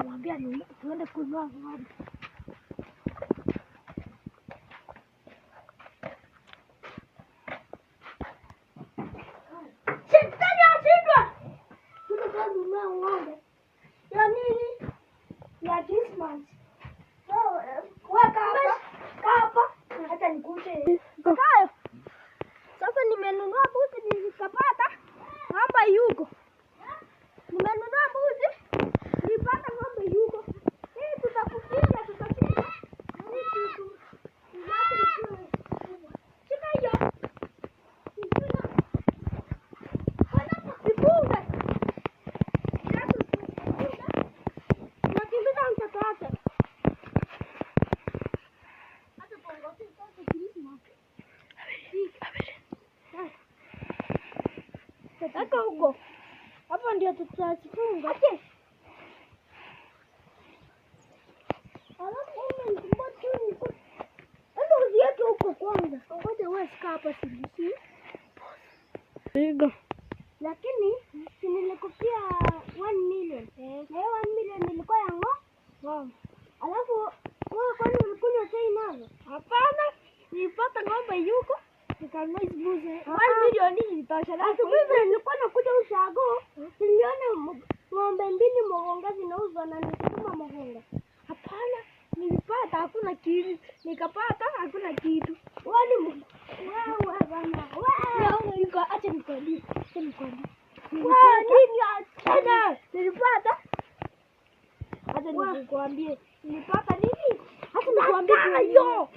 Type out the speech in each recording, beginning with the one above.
Niambia ni tuende kununua ng'ombe. Shetani ashindwe. Tunataka kununua ng'ombe. Ya nini? Ya Christmas. Weka hapa. Hata nikute. Sasa nimenunua mbuzi nikapata ng'ombe yuko. Nimenunua mbuzi nipata ng'ombe yuko. Hii tutakupiga. Shika hiyo. Vipunga. Nakimbiza mtoto wake. Hata bongo sasa Christmas. Aka huko. Hapo ndio tutafunga. Okay. Alafu uziweke huko kwanza. Ngoja wewe sika hapa sisi. Piga. Lakini si nilikupia 1 million. Na hiyo 1 million nilikuwa ya ng'ombe. Alafu wewe kwani ulikunywa chai nazo? Hapana. Nilipata ng'ombe yuko. Nikanunua mbuzi. 1 million hii itasha. Asubuhi nilikuwa nakuja ushago. Niliona ng'ombe mbili Mogonga zinauzwa na nikasema Mogonga. Hapana, nilipata hakuna kitu. Nikapata hakuna kitu. Wewe bana. Wewe yuko acha nikwambie. Nilipata. Acha nikwambie. Nilipata nini? Acha nikwambie hiyo.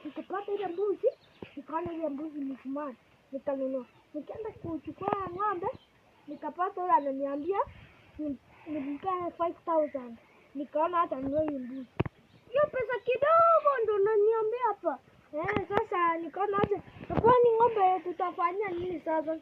Nikapata ile mbuzi. Nikaona ile mbuzi ni smart. Nikanunua. Nikaenda kuchukua ng'ombe. Nikapata yule ananiambia nilimpa 5000. Nikaona hata nunua hiyo mbuzi. Hiyo pesa kidogo ndo unaniambia hapa. Sasa nikaona aje. Kwani ng'ombe tutafanya nini sasa?